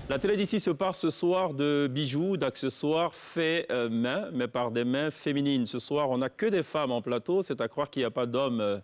La télé d'ici se part ce soir de bijoux, d'accessoires faits main, mais par des mains féminines. Ce soir, on n'a que des femmes en plateau. C'est à croire qu'il n'y a pas d'hommes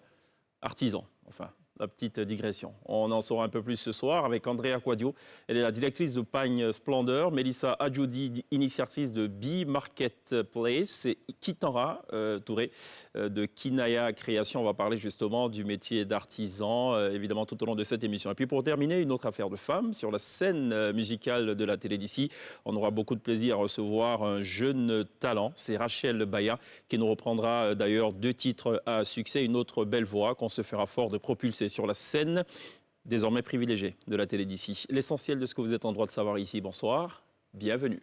artisans. Enfin, la petite digression. On en saura un peu plus ce soir avec Andrea Quadio. Elle est la directrice de Pagne Splendeur. Mélissa Adjoudi, initiatrice de Bee Marketplace. Et Kitara Touré de Kinaya Création. On va parler justement du métier d'artisan, évidemment, tout au long de cette émission. Et puis pour terminer, une autre affaire de femme sur la scène musicale de la télé d'ici. On aura beaucoup de plaisir à recevoir un jeune talent. C'est Rachel Baya qui nous reprendra d'ailleurs 2 titres à succès. Une autre belle voix qu'on se fera fort de propulser sur la scène désormais privilégiée de la télé d'ici. L'essentiel de ce que vous êtes en droit de savoir ici. Bonsoir, bienvenue.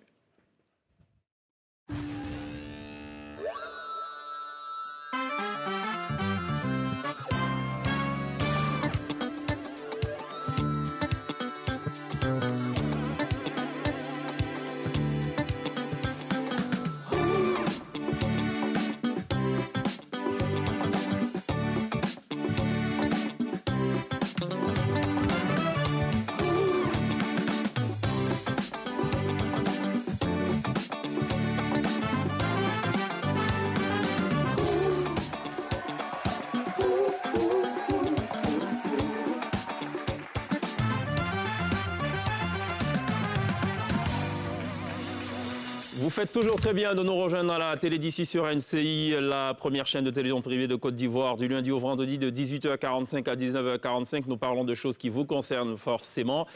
Vous faites toujours très bien de nous rejoindre à la télé d'ici sur NCI, la première chaîne de télévision privée de Côte d'Ivoire, du lundi au vendredi de 18h45 à 19h45. Nous parlons de choses qui vous concernent forcément.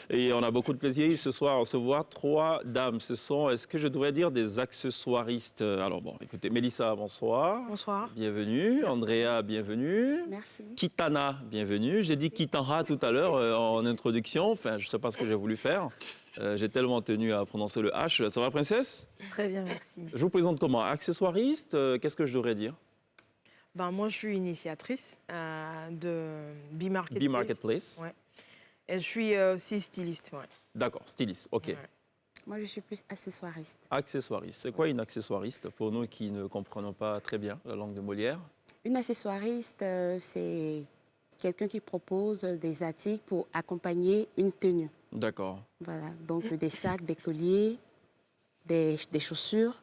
Et on a beaucoup de plaisir ce soir à recevoir 3 dames. Ce sont, est-ce que je devrais dire, des accessoiristes? Alors bon, écoutez, Mélissa, bonsoir. Bonsoir. Bienvenue. Andrea, bienvenue. Merci. Kitana, bienvenue. J'ai dit Kitara tout à l'heure en introduction. Enfin, je ne sais pas ce que j'ai voulu faire. J'ai tellement tenu à prononcer le H. Ça va, princesse? Très bien, merci. Je vous présente comment? Accessoiriste? Qu'est-ce que je devrais dire? Moi, je suis initiatrice de Bee Marketplace. Bee Marketplace. Ouais. Et je suis aussi styliste. Ouais. D'accord, styliste, ok. Ouais. Moi, je suis plus accessoiriste. Accessoiriste. C'est quoi une accessoiriste pour nous qui ne comprenons pas très bien la langue de Molière? Une accessoiriste, c'est quelqu'un qui propose des articles pour accompagner une tenue. D'accord. Voilà, donc des sacs, des colliers, des chaussures,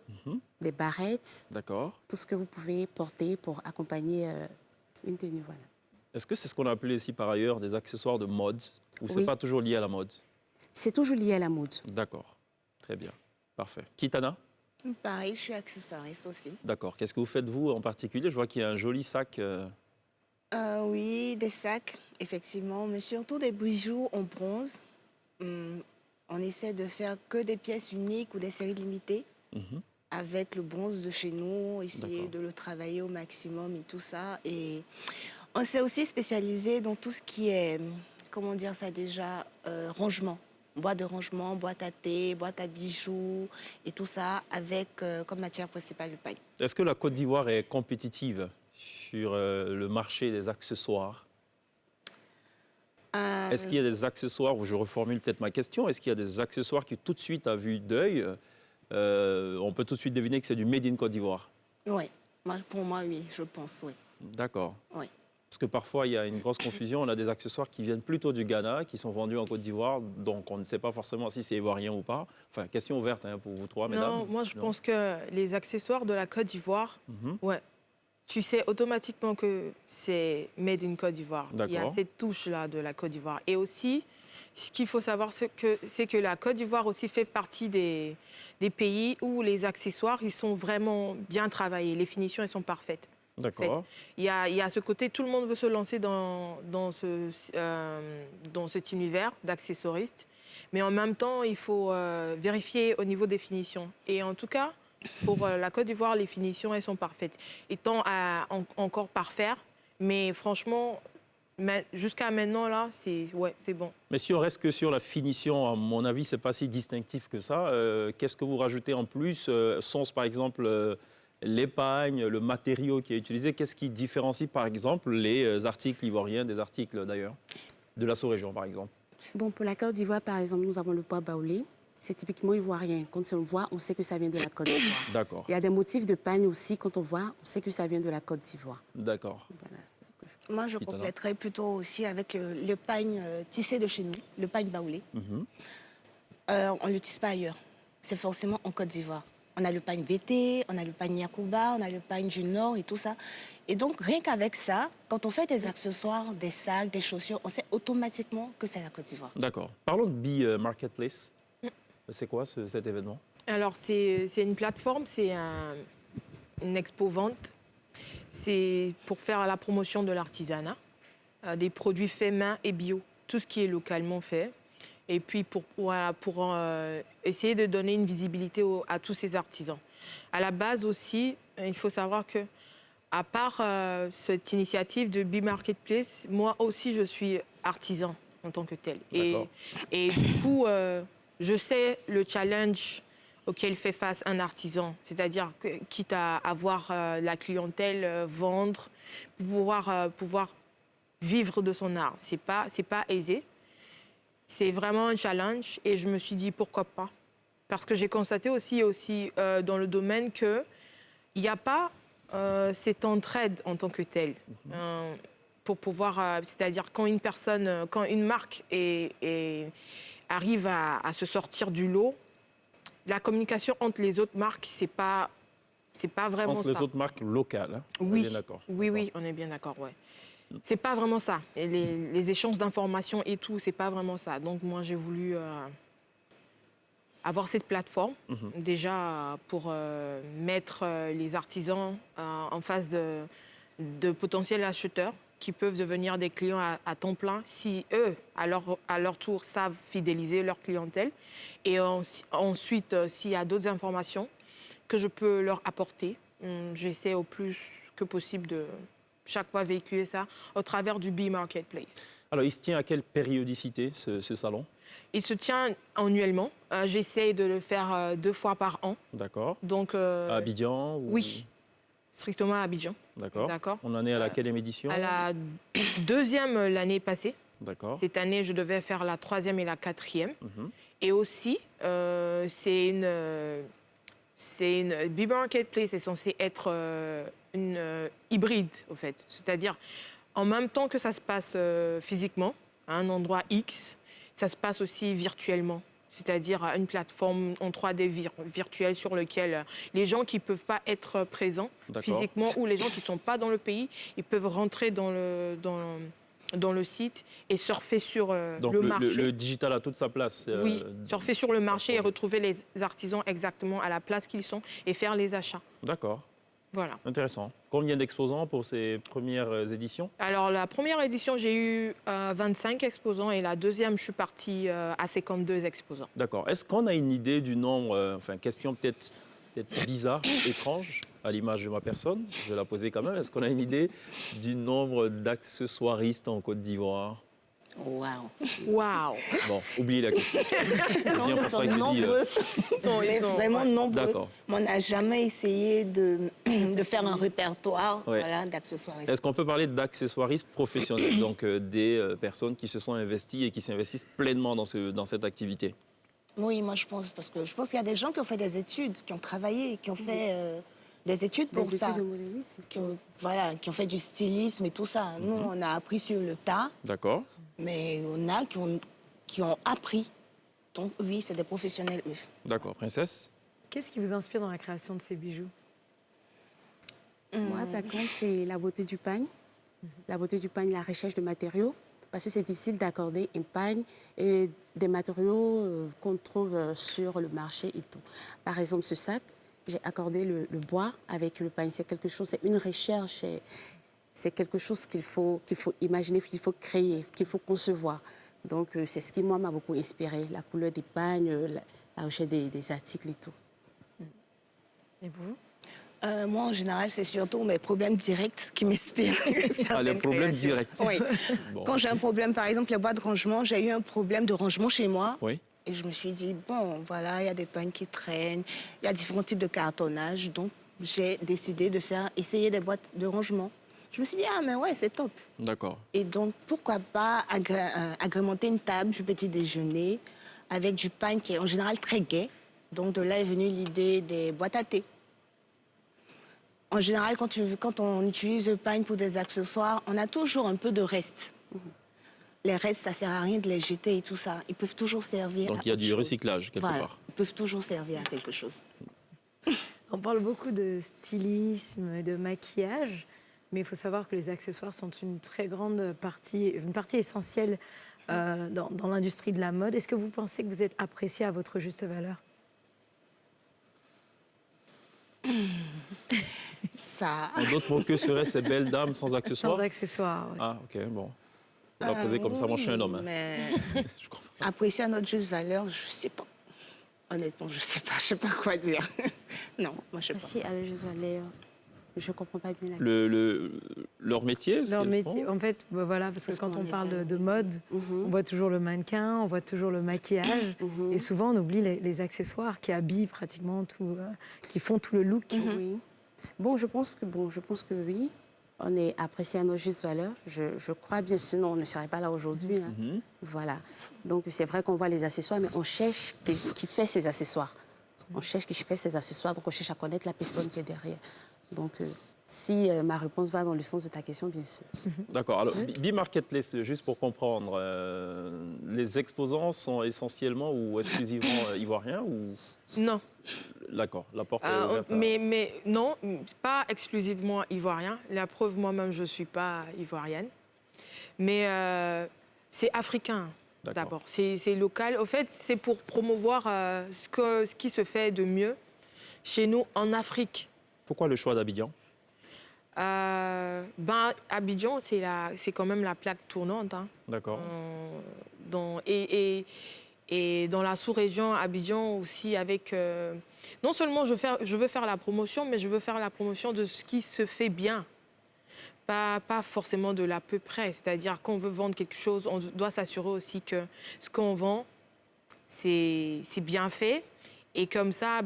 des barrettes, D'accord. tout ce que vous pouvez porter pour accompagner une tenue. Voilà. Est-ce que c'est ce qu'on appelait ici par ailleurs des accessoires de mode ou c'est Oui. pas toujours lié à la mode? C'est toujours lié à la mode. D'accord. Très bien. Parfait. Kitana? Pareil, je suis accessoiriste aussi. D'accord. Qu'est-ce que vous faites vous en particulier? Je vois qu'il y a un joli sac. Oui, des sacs, effectivement, mais surtout des bijoux en bronze. On essaie de faire que des pièces uniques ou des séries limitées avec le bronze de chez nous, essayer de le travailler au maximum et tout ça. Et on s'est aussi spécialisé dans tout ce qui est, comment dire ça déjà, rangement. Boîte de rangement, boîte à thé, boîte à bijoux et tout ça avec comme matière principale le paille. Est-ce que la Côte d'Ivoire est compétitive sur le marché des accessoires? Est-ce qu'il y a des accessoires, ou je reformule peut-être ma question, est-ce qu'il y a des accessoires qui tout de suite, à vue d'œil, on peut tout de suite deviner que c'est du Made in Côte d'Ivoire? Oui, pour moi, oui, je pense, oui. D'accord. Oui. Parce que parfois, il y a une grosse confusion. On a des accessoires qui viennent plutôt du Ghana, qui sont vendus en Côte d'Ivoire, donc on ne sait pas forcément si c'est ivoirien ou pas. Enfin, question ouverte pour vous 3, mesdames. Non, moi, je pense que les accessoires de la Côte d'Ivoire, ouais, tu sais automatiquement que c'est made in Côte d'Ivoire. Il y a cette touche-là de la Côte d'Ivoire. Et aussi, ce qu'il faut savoir, c'est que la Côte d'Ivoire aussi fait partie des pays où les accessoires, ils sont vraiment bien travaillés. Les finitions, elles sont parfaites. D'accord. Il y a ce côté, tout le monde veut se lancer dans cet univers d'accessoristes. Mais en même temps, il faut vérifier au niveau des finitions. Et en tout cas, pour la Côte d'Ivoire, les finitions, elles sont parfaites. Étant encore parfaire, mais franchement, jusqu'à maintenant, là, c'est bon. Mais si on reste que sur la finition, à mon avis, c'est pas si distinctif que ça. Qu'est-ce que vous rajoutez en plus? Sont-ce, par exemple, l'épagne, le matériau qui est utilisé? Qu'est-ce qui différencie, par exemple, les articles ivoiriens des articles, d'ailleurs, de la sous-région, par exemple? Bon, pour la Côte d'Ivoire, par exemple, nous avons le bois baoulé. C'est typiquement ivoirien. Quand on le voit, on sait que ça vient de la Côte d'Ivoire. D'accord. Il y a des motifs de pagne aussi. Quand on voit, on sait que ça vient de la Côte d'Ivoire. D'accord. Voilà. Moi, je compléterais plutôt aussi avec le pagne tissé de chez nous, le pagne baoulé. On ne l'utilise pas ailleurs. C'est forcément en Côte d'Ivoire. On a le pagne VT, on a le pagne Yakuba, on a le pagne du Nord et tout ça. Et donc, rien qu'avec ça, quand on fait des accessoires, des sacs, des chaussures, on sait automatiquement que c'est la Côte d'Ivoire. D'accord. Parlons de Bee Marketplace. C'est quoi cet événement? Alors, c'est une plateforme, c'est une expo-vente. C'est pour faire la promotion de l'artisanat, des produits faits main et bio, tout ce qui est localement fait. Et puis pour essayer de donner une visibilité à tous ces artisans. À la base aussi, il faut savoir que, à part cette initiative de Bee Marketplace, moi aussi je suis artisan en tant que tel. Et du coup, je sais le challenge auquel fait face un artisan, c'est-à-dire quitte à avoir la clientèle, vendre, pouvoir vivre de son art. C'est pas aisé. C'est vraiment un challenge et je me suis dit pourquoi pas. Parce que j'ai constaté aussi dans le domaine qu'il n'y a pas cette entraide en tant que telle. Pour pouvoir, c'est-à-dire quand une marque arrive à se sortir du lot, la communication entre les autres marques, c'est pas vraiment ça. Entre les autres marques locales, hein? Oui. On est bien d'accord. Oui, on est bien d'accord, ouais. C'est pas vraiment ça. Et les échanges d'informations et tout, c'est pas vraiment ça. Donc moi, j'ai voulu avoir cette plateforme, déjà pour mettre les artisans en face de potentiels acheteurs qui peuvent devenir des clients à temps plein si eux, à leur tour, savent fidéliser leur clientèle. Et ensuite, s'il y a d'autres informations que je peux leur apporter, j'essaie au plus que possible de chaque fois véhiculer ça au travers du Bee Marketplace. Alors, il se tient à quelle périodicité, ce salon? Il se tient annuellement. J'essaie de le faire 2 fois par an. D'accord. Donc, à Abidjan Oui, strictement à Abidjan. D'accord. On en est à laquelle édition? À la 2e l'année passée. D'accord. Cette année, je devais faire la 3e et la 4e. Et aussi, c'est une Bee Marketplace est censée être une hybride, au fait. C'est-à-dire, en même temps que ça se passe physiquement, à un endroit X, ça se passe aussi virtuellement. C'est-à-dire une plateforme en 3D virtuelle sur laquelle les gens qui ne peuvent pas être présents physiquement ou les gens qui ne sont pas dans le pays, ils peuvent rentrer dans le site et surfer sur le marché. Le digital a toute sa place. Oui, surfer sur le marché et retrouver les artisans exactement à la place qu'ils sont et faire les achats. D'accord. Voilà. Intéressant. Combien d'exposants pour ces premières éditions? Alors, la première édition, j'ai eu 25 exposants et la deuxième, je suis partie à 52 exposants. D'accord. Est-ce qu'on a une idée du nombre, question peut-être bizarre, étrange, à l'image de ma personne, je vais la poser quand même. Est-ce qu'on a une idée du nombre d'accessoiristes en Côte d'Ivoire? Waouh. Bon, oubliez la question. Non, ils sont nombreux. Ils sont vraiment nombreux. D'accord. Mais on n'a jamais essayé de faire un répertoire d'accessoiristes. Est-ce qu'on peut parler d'accessoiristes professionnels, donc des personnes qui se sont investies et qui s'investissent pleinement dans cette activité? Oui, moi je pense, parce que je pense qu'il y a des gens qui ont fait des études, qui ont travaillé, qui ont fait des études pour ça. Des études de modélisme. Qui ont fait du stylisme et tout ça. Nous, on a appris sur le tas. D'accord. Mais on a qui ont appris. Donc oui, c'est des professionnels, eux. D'accord. Princesse? Qu'est-ce qui vous inspire dans la création de ces bijoux? Moi, par contre, c'est la beauté du pagne. La beauté du pagne, la recherche de matériaux. Parce que c'est difficile d'accorder un pagne et des matériaux qu'on trouve sur le marché et tout. Par exemple, ce sac, j'ai accordé le bois avec le pagne. C'est quelque chose, c'est une recherche. C'est quelque chose qu'il faut imaginer, qu'il faut créer, qu'il faut concevoir. Donc, c'est ce qui, moi, m'a beaucoup inspiré. La couleur des pagnes, la recherche des articles et tout. Et vous? Moi, en général, c'est surtout mes problèmes directs qui m'inspirent. Les problèmes directs. Oui. Bon. Quand j'ai un problème, par exemple, les boîtes de rangement, j'ai eu un problème de rangement chez moi. Oui. Et je me suis dit, bon, voilà, il y a des pagnes qui traînent, il y a différents types de cartonnage. Donc, j'ai décidé de essayer des boîtes de rangement. Je me suis dit, ah, mais ouais, c'est top. D'accord. Et donc, pourquoi pas agrémenter une table du petit déjeuner avec du pagne qui est en général très gai. Donc, de là est venue l'idée des boîtes à thé. En général, quand on utilise le pagne pour des accessoires, on a toujours un peu de reste. les restes, ça ne sert à rien de les jeter et tout ça. Ils peuvent toujours servir Donc à il y a autre du chose. recyclage quelque Voilà. part. Ils peuvent toujours servir à quelque chose. On parle beaucoup de stylisme, de maquillage, mais il faut savoir que les accessoires sont une très grande partie, une partie essentielle dans l'industrie de la mode. Est-ce que vous pensez que vous êtes apprécié à votre juste valeur? Ça... En d'autres mots, que seraient ces belles dames sans accessoires? Sans accessoires, oui. Ah, ok, bon. On va poser comme ça, moi je suis un homme. Hein. Mais Je comprends. apprécier à notre juste valeur, je ne sais pas. Honnêtement, je ne sais pas quoi dire. Non, moi je ne sais Si, à la juste valeur, je ne comprends pas bien la Leur métier, ce Leur qu'elles métier, font. en fait, voilà, parce que Parce quand qu'on on est parle vraiment de mode, on voit toujours le mannequin, on voit toujours le maquillage, et souvent on oublie les accessoires qui habillent pratiquement tout, qui font tout le look. Oui. Bon, je pense que oui. On est apprécié à nos justes valeurs. Je crois bien, sinon on ne serait pas là aujourd'hui. Hein. Voilà. Donc c'est vrai qu'on voit les accessoires, mais on cherche qui fait ces accessoires. On cherche qui fait ces accessoires, donc on cherche à connaître la personne qui est derrière. Donc si ma réponse va dans le sens de ta question, bien sûr. D'accord. Alors, B-Marketplace, juste pour comprendre, les exposants sont essentiellement ou exclusivement ivoiriens ou... Non. D'accord, la porte est ouverte. Mais non, pas exclusivement ivoirien. La preuve, moi-même, je ne suis pas ivoirienne. Mais c'est africain, d'abord. C'est local. Au fait, c'est pour promouvoir ce qui se fait de mieux chez nous en Afrique. Pourquoi le choix d'Abidjan? Abidjan, c'est quand même la plaque tournante. Hein. D'accord. Et dans la sous-région, Abidjan aussi, avec... non seulement je veux faire la promotion, mais je veux faire la promotion de ce qui se fait bien. Pas forcément de l'à peu près. C'est-à-dire qu'on veut vendre quelque chose, on doit s'assurer aussi que ce qu'on vend, c'est bien fait. Et comme ça,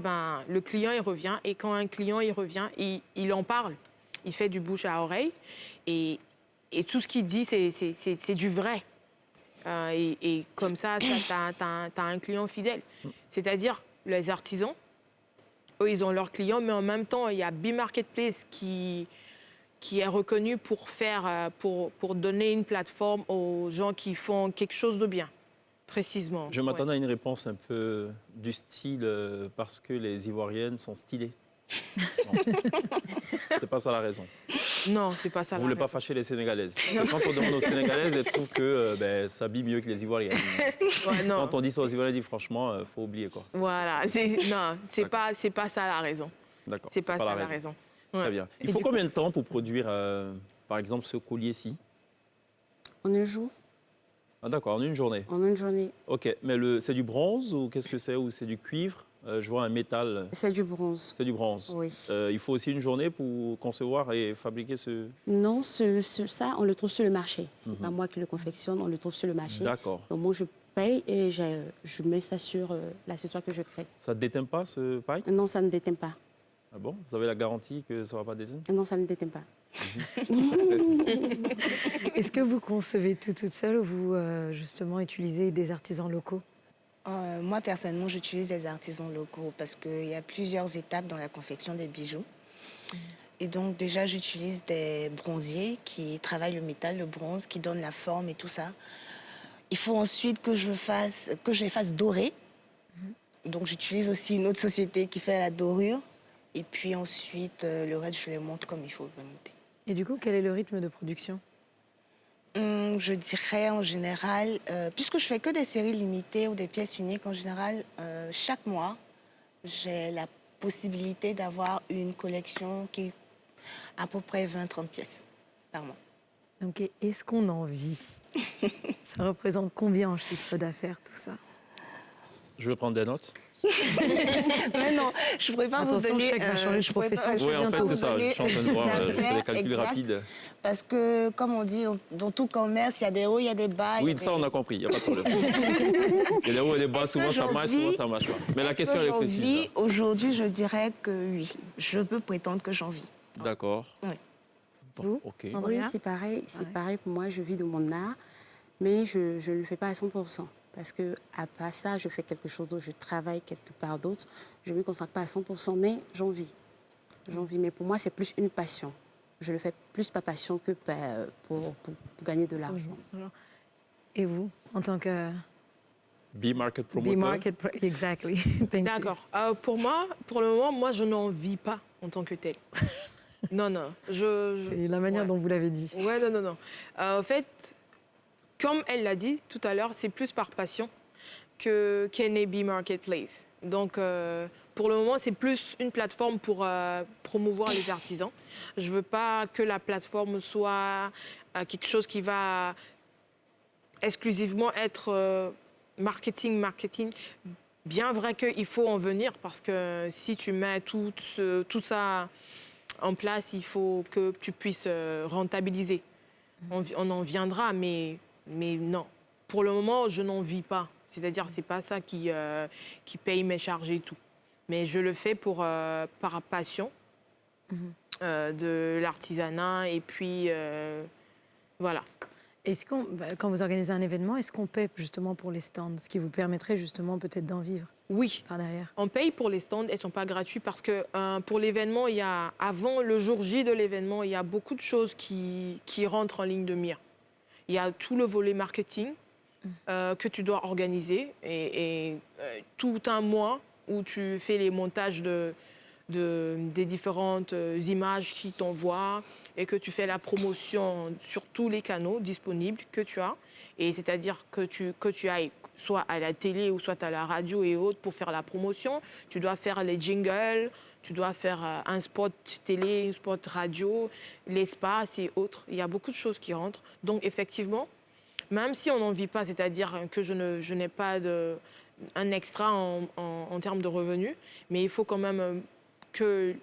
le client, il revient. Et quand un client, il revient, il en parle. Il fait du bouche à oreille. Et tout ce qu'il dit, c'est du vrai. Et comme ça, t'as un client fidèle. C'est-à-dire, les artisans, eux, ils ont leurs clients, mais en même temps, il y a B-Marketplace qui est reconnu pour donner une plateforme aux gens qui font quelque chose de bien, précisément. Je m'attendais à une réponse un peu du style parce que les Ivoiriennes sont stylées. C'est pas ça la raison. Non, c'est pas ça. Vous voulez pas fâcher les Sénégalaises. Quand on demande aux Sénégalaises, elles trouvent que ça s'habille mieux que les Ivoiriennes. Ouais, non. Quand on dit ça aux Ivoiriens, on dit franchement, faut oublier quoi. Voilà, c'est pas ça la raison. D'accord. C'est pas ça la raison. Ouais. Très bien. Il faut combien de temps pour produire, par exemple, ce collier-ci? En un jour, Ah d'accord, en une journée. en une journée, Ok, mais c'est du bronze ou qu'est-ce que c'est? Ou c'est du cuivre? Je vois un métal. c'est du bronze. C'est du bronze. Oui. Il faut aussi une journée pour concevoir et fabriquer ce... Non, ça, on le trouve sur le marché. C'est pas moi qui le confectionne, on le trouve sur le marché. D'accord. Donc moi, je paye et je mets ça sur l'accessoire que je crée. Ça ne déteint pas ce paille? Non, ça ne déteint pas. Ah bon? Vous avez la garantie que ça ne va pas déteindre? Non, ça ne déteint pas. Est-ce que vous concevez tout toute seule ou vous, justement, utilisez des artisans locaux? Moi, personnellement, j'utilise des artisans locaux parce qu'il y a plusieurs étapes dans la confection des bijoux. Et donc, déjà, j'utilise des bronziers qui travaillent le métal, le bronze, qui donnent la forme et tout ça. Il faut ensuite que je les fasse dorer. Donc, j'utilise aussi une autre société qui fait la dorure. Et puis ensuite, le reste, je les monte comme il faut le monter. Et du coup, quel est le rythme de production? Je dirais en général, puisque je fais que des séries limitées ou des pièces uniques, en général, chaque mois, j'ai la possibilité d'avoir une collection qui est à peu près 20-30 pièces par mois. Donc, est-ce qu'on en vit? Ça représente combien en chiffre d'affaires, tout ça? Je vais prendre des notes. Mais non, je ne pourrais pas Attention, vous donner... le chèque va changer de profession. Oui, en fait, c'est ça. Je suis en train de voir, je fais des calculs Exact. rapides. Parce que, comme on dit, dans tout commerce, il y a des hauts, il y a des bas. Oui, ça, on a compris, il n'y a pas de problème. Il y a des hauts et des bas, souvent ça marche, souvent ça ne marche pas. Mais la question est précise. Aujourd'hui, je dirais que oui. Je peux prétendre que j'en vis. D'accord. Oui. Vous, Ok. Oui, Andrea? c'est pareil. C'est Ouais. pareil pour moi. Je vis de mon art, mais je ne le fais pas à 100%. Parce que à part ça, je fais quelque chose d'autre, je travaille quelque part d'autre. Je ne me consacre pas à 100%, mais j'en vis. J'en vis. Mais pour moi, c'est plus une passion. Je le fais plus par passion que pour gagner de l'argent. Et vous, en tant que... B-Market Promoter. B-Market, exactly. Thank you. D'accord. Pour moi, pour le moment, moi, je n'en vis pas en tant que tel. Non. C'est la manière dont vous l'avez dit. Ouais, non. En fait, comme elle l'a dit tout à l'heure, c'est plus par passion qu'un AB Marketplace. Donc, pour le moment, c'est plus une plateforme pour promouvoir les artisans. Je ne veux pas que la plateforme soit quelque chose qui va exclusivement être marketing. Bien vrai qu'il faut en venir parce que si tu mets tout ça en place, il faut que tu puisses rentabiliser. On en viendra, mais non. Pour le moment, je n'en vis pas. C'est-à-dire, c'est pas ça qui paye mes charges et tout. Mais je le fais par passion de l'artisanat et puis voilà. Est-ce quand vous organisez un événement, est-ce qu'on paie justement pour les stands, ce qui vous permettrait justement peut-être d'en vivre? Oui, par derrière. On paye pour les stands, elles ne sont pas gratuites parce que pour l'événement, avant le jour J de l'événement, il y a beaucoup de choses qui rentrent en ligne de mire. Il y a tout le volet marketing que tu dois organiser et tout un mois où tu fais les montages des différentes images qui t'envoient et que tu fais la promotion sur tous les canaux disponibles que tu as. Et c'est-à-dire que tu ailles soit à la télé ou soit à la radio et autres pour faire la promotion. Tu dois faire les jingles, tu dois faire un spot télé, un spot radio, l'espace et autres. Il y a beaucoup de choses qui rentrent. Donc effectivement, même si on n'en vit pas, c'est-à-dire que je n'ai pas un extra en termes de revenus, mais il faut quand même que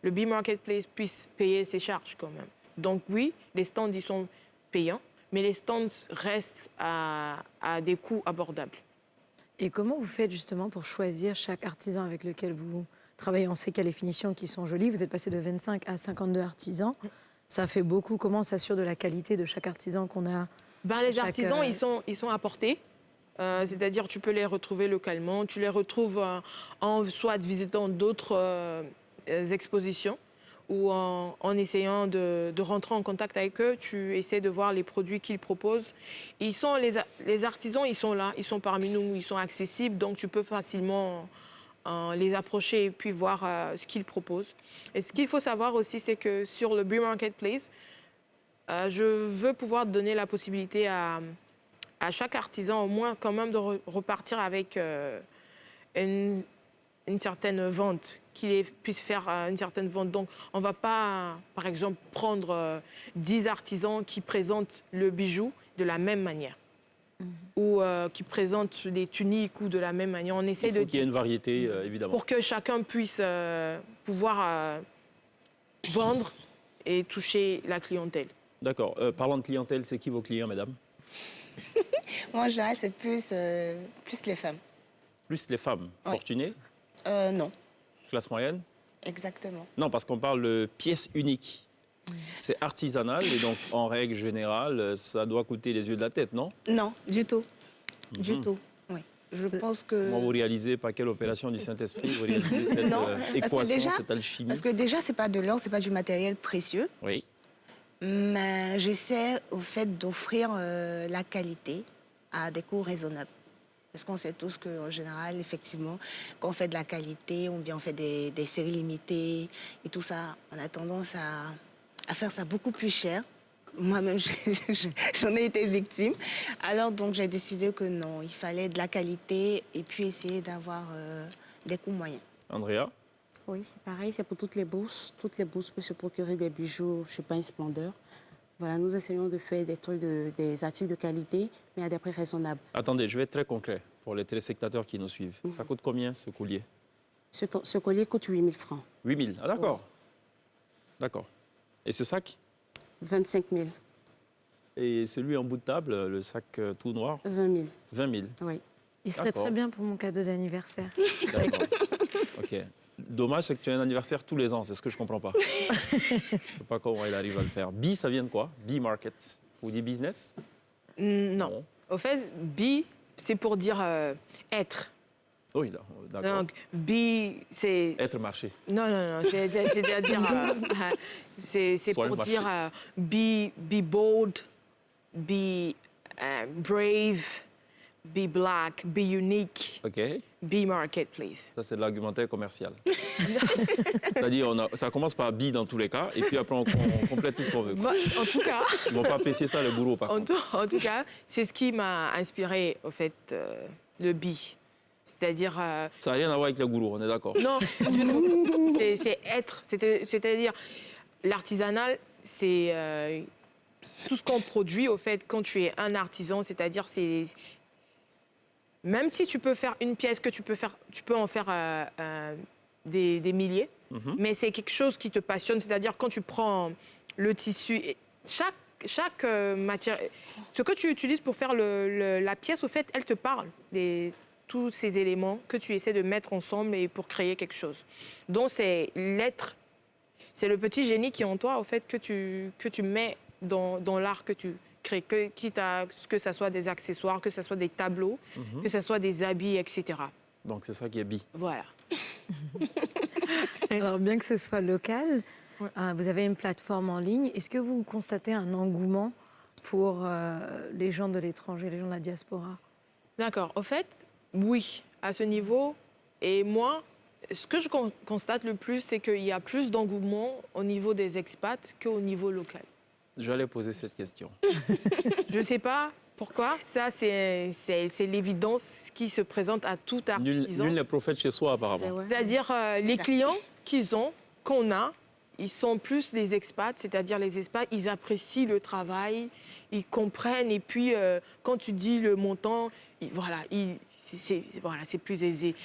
le B-Marketplace puisse payer ses charges quand même. Donc oui, les stands, ils sont payants, mais les stands restent à des coûts abordables. Et comment vous faites justement pour choisir chaque artisan avec lequel vous travaillez? On sait qu'il y a les finitions qui sont jolies. Vous êtes passé de 25 à 52 artisans. Ça fait beaucoup. Comment on s'assure de la qualité de chaque artisan qu'on a? Les artisans, ils sont à portée. C'est-à-dire tu peux les retrouver localement. Tu les retrouves en soit visitant d'autres expositions ou en essayant de rentrer en contact avec eux. Tu essaies de voir les produits qu'ils proposent. Les artisans, ils sont là, ils sont parmi nous, ils sont accessibles. Donc tu peux facilement les approcher et puis voir ce qu'ils proposent. Et ce qu'il faut savoir aussi, c'est que sur le B-Marketplace, je veux pouvoir donner la possibilité à chaque artisan au moins quand même de repartir avec une certaine vente, qu'il puisse faire une certaine vente. Donc on ne va pas, par exemple, prendre 10 artisans qui présentent le bijou de la même manière. Ou qui présentent les tuniques ou de la même manière. On essaie qu'il y ait une variété, évidemment. Pour que chacun puisse pouvoir vendre et toucher la clientèle. D'accord. Parlant de clientèle, c'est qui vos clients, mesdames? Moi, en général, c'est plus les femmes. Plus les femmes. Oui. Fortunées? Non. Classe moyenne? Exactement. Non, parce qu'on parle de pièces uniques. C'est artisanal et donc, en règle générale, ça doit coûter les yeux de la tête, non? Non, du tout. Du tout, oui. Je pense que... Comment vous réalisez, par quelle opération du Saint-Esprit, vous réalisez cette équation, cette alchimie? Parce que déjà, ce n'est pas de l'or, ce n'est pas du matériel précieux. Oui. Mais j'essaie au fait d'offrir la qualité à des coûts raisonnables. Parce qu'on sait tous qu'en général, effectivement, quand on fait de la qualité, on fait des séries limitées et tout ça, on a tendance à faire ça beaucoup plus cher. Moi-même, j'en ai été victime. Alors, donc, j'ai décidé que non, il fallait de la qualité et puis essayer d'avoir des coûts moyens. Andrea? Oui, c'est pareil, c'est pour toutes les bourses. Toutes les bourses peuvent se procurer des bijoux chez Pain Splendeur. Voilà, nous essayons de faire des articles de qualité, mais à des prix raisonnables. Attendez, je vais être très concret pour les téléspectateurs qui nous suivent. Ça coûte combien, ce collier? Ce collier coûte 8 000 francs. 8 000, ah d'accord. Ouais. D'accord. Et ce sac? 25 000. Et celui en bout de table, le sac tout noir? 20 000. 20 000. Oui. Il serait D'accord. très bien pour mon cadeau d'anniversaire. D'accord. OK. Dommage, c'est que tu as un anniversaire tous les ans. C'est ce que je ne comprends pas. Je ne sais pas comment il arrive à le faire. B, ça vient de quoi? B-Market. Vous dites business? Non. Au fait, B, c'est pour dire être. Oui, d'accord. Donc, B, c'est... Être marché. Non. C'est-à-dire... c'est Soit pour le marché. dire be bold, be brave, be black, be unique, OK. be marketplace. Ça, c'est de l'argumentaire commercial. C'est-à-dire, ça commence par be dans tous les cas, et puis après, on complète tout ce qu'on veut. En tout cas, Ils ne vont pas apprécier ça, le boulot, par contre. en tout cas, c'est ce qui m'a inspiré, au fait, le be. C'est-à-dire... Ça n'a rien à voir avec le gourou, on est d'accord. Non, du tout. C'est être. C'est-à-dire, l'artisanal, c'est tout ce qu'on produit, au fait, quand tu es un artisan. C'est-à-dire, c'est... Même si tu peux faire une pièce tu peux en faire des milliers, mais c'est quelque chose qui te passionne. C'est-à-dire, quand tu prends le tissu, chaque matière... Ce que tu utilises pour faire la pièce, au fait, elle te parle. Tous ces éléments que tu essaies de mettre ensemble et pour créer quelque chose. Donc, c'est l'être, c'est le petit génie qui est en toi, au fait, que tu mets dans l'art que tu crées, quitte à que ce soit des accessoires, que ce soit des tableaux, que ce soit des habits, etc. Donc, c'est ça qui est bi. Voilà. Alors, bien que ce soit local, Ouais. Vous avez une plateforme en ligne. Est-ce que vous constatez un engouement pour les gens de l'étranger, les gens de la diaspora? D'accord. Au fait, oui, à ce niveau. Et moi, ce que je constate le plus, c'est qu'il y a plus d'engouement au niveau des expats qu'au niveau local. J'allais poser cette question. Je ne sais pas pourquoi. Ça, c'est l'évidence qui se présente à tout artisan. Nul n'est prophète chez soi, apparemment. Ouais. C'est-à-dire, les clients qu'on a, ils sont plus des expats, c'est-à-dire les expats, ils apprécient le travail, ils comprennent. Et puis, quand tu dis le montant, c'est plus aisé.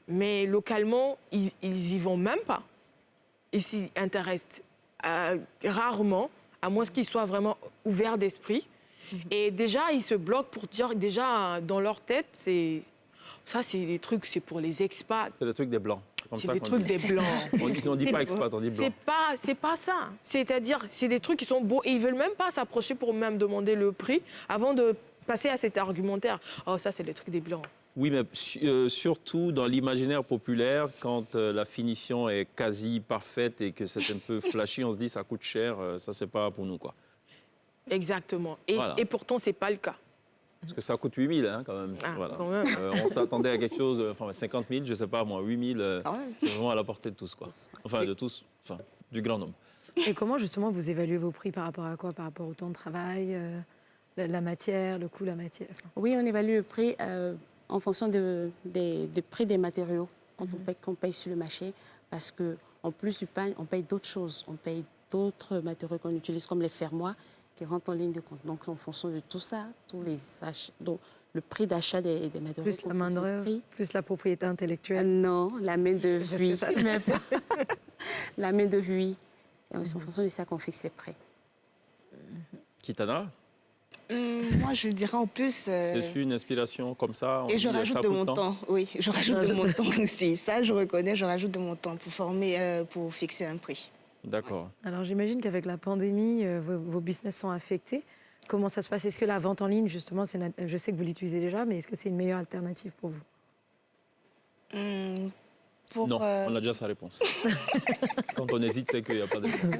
Mais localement, ils y vont même pas. Ils s'y intéressent rarement, à moins qu'ils soient vraiment ouverts d'esprit. Et déjà, ils se bloquent pour dire, déjà, dans leur tête, c'est des trucs, c'est pour les expats. C'est le truc des Blancs. C'est des trucs des Blancs. On dit pas expat, on dit blanc. C'est pas ça. C'est-à-dire, c'est des trucs qui sont beaux et ils veulent même pas s'approcher pour même demander le prix avant de passer à cet argumentaire. Oh, ça, c'est les trucs des Blancs. Oui, mais surtout dans l'imaginaire populaire, quand la finition est quasi parfaite et que c'est un peu flashy, on se dit ça coûte cher, ça c'est pas pour nous, quoi. Exactement. Voilà. Et pourtant, c'est pas le cas. Parce que ça coûte 8 000, hein, quand même. Ah, Voilà. quand même. On s'attendait à quelque chose, 50 000, je sais pas moi, 8 000, c'est vraiment à la portée de tous, quoi. Enfin, de tous, enfin, du grand nombre. Et comment, justement, vous évaluez vos prix par rapport à quoi? Par rapport au temps de travail, la matière, le coût de la matière? Oui, on évalue le prix en fonction des prix des matériaux qu'on paye sur le marché. Parce qu'en plus du pain, on paye d'autres choses. On paye d'autres matériaux qu'on utilise, comme les fermoirs, qui rentrent en ligne de compte. Donc, en fonction de tout ça, tous les achats, donc le prix d'achat des matériaux. Plus la main-d'œuvre, plus la propriété intellectuelle. Non, la main-d'œuvre, oui. La main-d'œuvre, oui. Et c'est en fonction de ça qu'on fixe les prix. Kitana, Moi, je dirais en plus... c'est une inspiration comme ça. Et je dit, rajoute ça de coûte mon tant. temps. Oui, je rajoute de mon temps aussi. Ça, je reconnais, je rajoute de mon temps pour former, pour fixer un prix. D'accord. Alors j'imagine qu'avec la pandémie, vos business sont affectés. Comment ça se passe? Est-ce que la vente en ligne, justement, je sais que vous l'utilisez déjà, mais est-ce que c'est une meilleure alternative pour vous? Non, on a déjà sa réponse. Quand on hésite, c'est qu'il n'y a pas de réponse.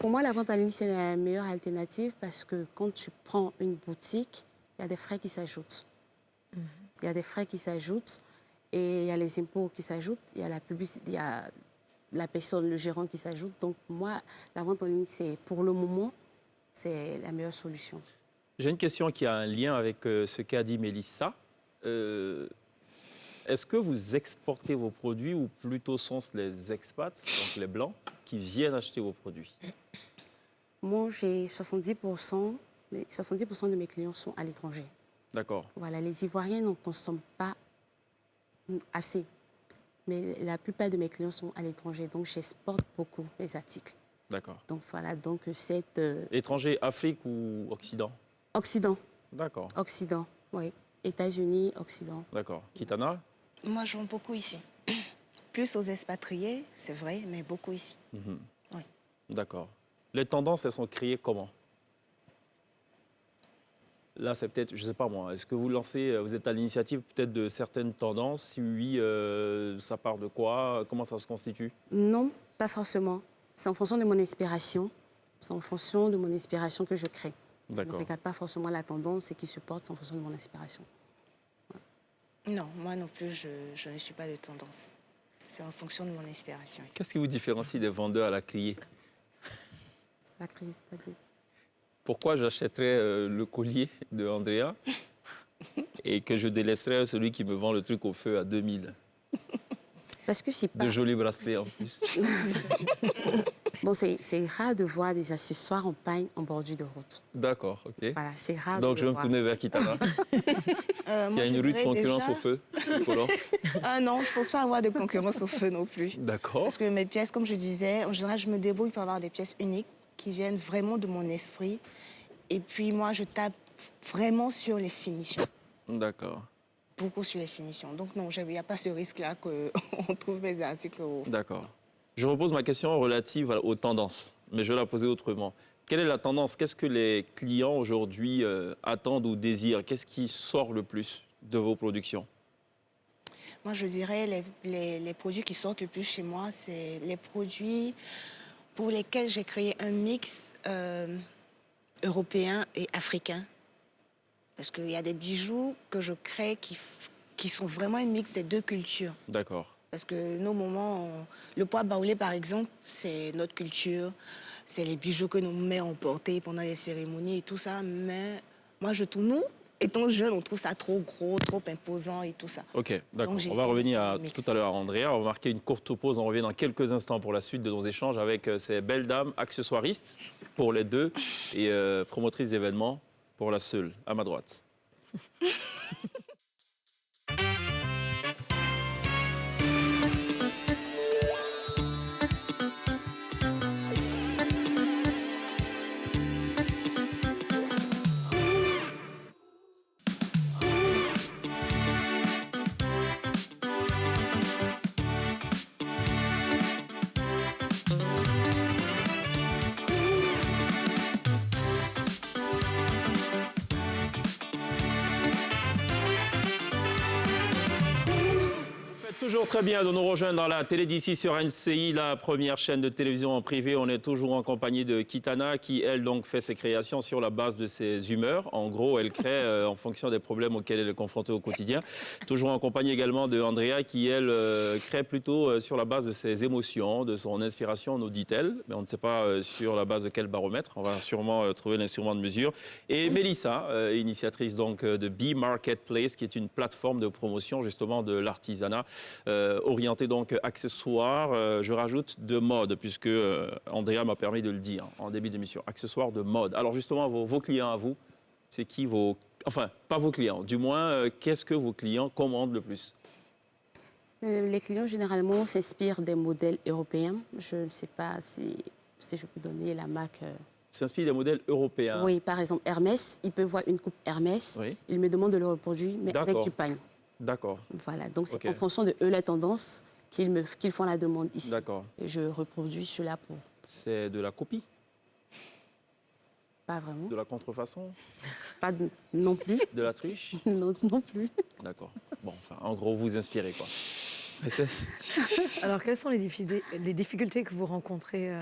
Pour moi, la vente en ligne, c'est la meilleure alternative parce que quand tu prends une boutique, il y a des frais qui s'ajoutent. Il y a des frais qui s'ajoutent et il y a les impôts qui s'ajoutent. Il y a la publicité, il y a la personne, le gérant qui s'ajoute. Donc, moi, la vente en ligne, c'est pour le moment, c'est la meilleure solution. J'ai une question qui a un lien avec ce qu'a dit Mélissa. Est-ce que vous exportez vos produits ou plutôt sont-ce les expats, donc les Blancs, qui viennent acheter vos produits? Moi, j'ai 70%, mais 70% de mes clients sont à l'étranger. D'accord. Voilà, les Ivoiriens n'en consomment pas assez. Mais la plupart de mes clients sont à l'étranger, donc j'exporte beaucoup mes articles. D'accord. Donc voilà, donc c'est... Étranger, Afrique ou Occident? Occident. D'accord. Occident, oui. États-Unis, Occident. D'accord. Kitana? Moi, je vends beaucoup ici. Plus aux expatriés, c'est vrai, mais beaucoup ici. Oui. D'accord. Les tendances, elles sont créées comment? Là, c'est peut-être, je ne sais pas moi, est-ce que vous lancez, vous êtes à l'initiative peut-être de certaines tendances? Si oui, ça part de quoi? Comment ça se constitue? Non, pas forcément. C'est en fonction de mon inspiration. C'est en fonction de mon inspiration que je crée. Je ne regarde pas forcément la tendance et qui se porte en fonction de mon inspiration. Non, moi non plus, je ne suis pas de tendance. C'est en fonction de mon inspiration. Qu'est-ce qui vous différencie des vendeurs à la criée? La crise, c'est-à-dire? Pourquoi j'achèterais le collier de Andrea et que je délaisserais celui qui me vend le truc au feu à 2000? Parce que c'est pas... De jolis bracelets en plus. Bon, c'est rare de voir des accessoires en pagne en bordure de route. D'accord, ok. Voilà, c'est rare. Donc je vais me tourner vers Kitana. Il y a une rude concurrence au feu. Ah non, je ne pense pas avoir de concurrence au feu non plus. D'accord. Parce que mes pièces, comme je disais, en général, je me débrouille pour avoir des pièces uniques qui viennent vraiment de mon esprit. Et puis moi, je tape vraiment sur les finitions. D'accord. Beaucoup sur les finitions. Donc non, il n'y a pas ce risque-là qu'on trouve mes articles au... D'accord. Je repose ma question relative aux tendances, mais je vais la poser autrement. Quelle est la tendance? Qu'est-ce que les clients aujourd'hui attendent ou désirent? Qu'est-ce qui sort le plus de vos productions? Moi, je dirais les produits qui sortent le plus chez moi, c'est les produits pour lesquels j'ai créé un mix européen et africain. Parce qu'il y a des bijoux que je crée qui sont vraiment un mix des deux cultures. D'accord. Parce que nos moments, le poids baoulé par exemple, c'est notre culture, c'est les bijoux que nos mères ont portés pendant les cérémonies et tout ça. Mais moi, nous, étant jeunes, on trouve ça trop gros, trop imposant et tout ça. Ok, d'accord. Donc, on va revenir tout à l'heure à Andrea. On va marquer une courte pause. On revient dans quelques instants pour la suite de nos échanges avec ces belles dames accessoiristes pour les deux et promotrices d'événements pour la seule, à ma droite. Toujours très bien de nous rejoindre dans la télé d'ici sur NCI, la première chaîne de télévision en privé. On est toujours en compagnie de Kitana qui, elle, donc, fait ses créations sur la base de ses humeurs. En gros, elle crée en fonction des problèmes auxquels elle est confrontée au quotidien. Toujours en compagnie également de Andrea qui, elle, crée plutôt sur la base de ses émotions, de son inspiration, nous dit-elle. Mais on ne sait pas sur la base de quel baromètre. On va sûrement trouver l'instrument de mesure. Et Mélissa, initiatrice donc de Be Marketplace, qui est une plateforme de promotion justement de l'artisanat. Orienté donc accessoires, je rajoute de mode, puisque Andrea m'a permis de le dire en début d'émission, accessoires de mode. Alors justement, vos clients à vous, c'est qui vos... Enfin, pas vos clients, du moins, qu'est-ce que vos clients commandent le plus? Les clients, généralement, s'inspirent des modèles européens. Je ne sais pas si je peux donner la marque... S'inspirent des modèles européens? Oui, par exemple, Hermès, ils peuvent voir une coupe Hermès, oui. Ils me demandent de le reproduire, mais avec du pagne. D'accord. Voilà, donc c'est en fonction de eux la tendance qu'ils font la demande ici. D'accord. Et je reproduis cela pour... C'est de la copie? Pas vraiment. De la contrefaçon? Pas non plus. De la triche? Non plus. D'accord. Bon, enfin, en gros, vous inspirez, quoi. Alors, quelles sont les difficultés que vous rencontrez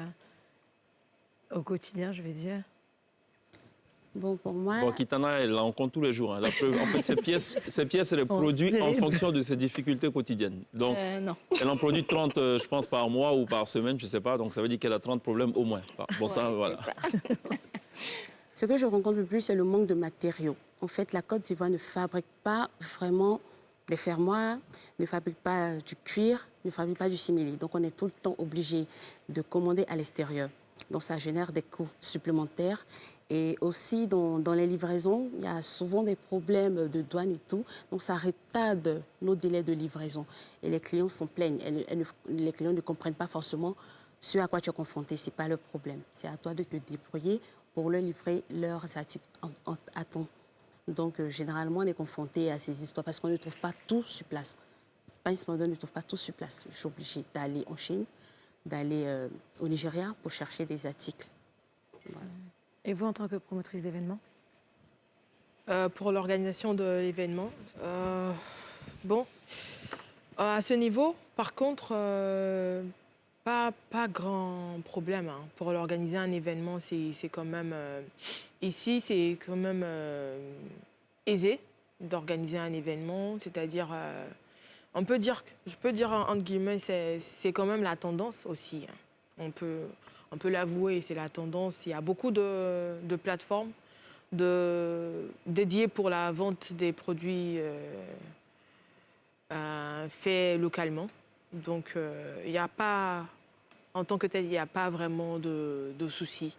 au quotidien, je vais dire? Bon, pour moi... Bon, Kitana, elle la rencontre tous les jours. Hein. En fait, ces pièces, elle les produit en fonction de ses difficultés quotidiennes. Donc, non. Elle en produit 30, je pense, par mois ou par semaine, je ne sais pas. Donc, ça veut dire qu'elle a 30 problèmes au moins. Enfin, bon, ça, voilà. Ce que je rencontre le plus, c'est le manque de matériaux. En fait, la Côte d'Ivoire ne fabrique pas vraiment des fermoirs, ne fabrique pas du cuir, ne fabrique pas du simili. Donc, on est tout le temps obligé de commander à l'extérieur. Donc, ça génère des coûts supplémentaires. Et aussi, dans les livraisons, il y a souvent des problèmes de douane et tout. Donc, ça retarde nos délais de livraison. Et les clients s'en plaignent. Les clients ne comprennent pas forcément ce à quoi tu es confronté. Ce n'est pas le problème. C'est à toi de te débrouiller pour leur livrer leurs articles à temps. Donc, généralement, on est confronté à ces histoires parce qu'on ne trouve pas tout sur place. Pince Modern ne trouve pas tout sur place. Je suis obligée d'aller en Chine, d'aller au Nigeria pour chercher des articles. Voilà. Et vous, en tant que promotrice d'événements? Pour l'organisation de l'événement, bon, à ce niveau, par contre, Pas grand problème. Hein. Pour organiser un événement, c'est quand même... ici, c'est quand même aisé d'organiser un événement. C'est-à-dire, je peux dire entre guillemets, c'est quand même la tendance aussi. Hein. On peut l'avouer, c'est la tendance. Il y a beaucoup de plateformes dédiées pour la vente des produits faits localement. Donc, il n'y a pas, en tant que tel, il n'y a pas vraiment de soucis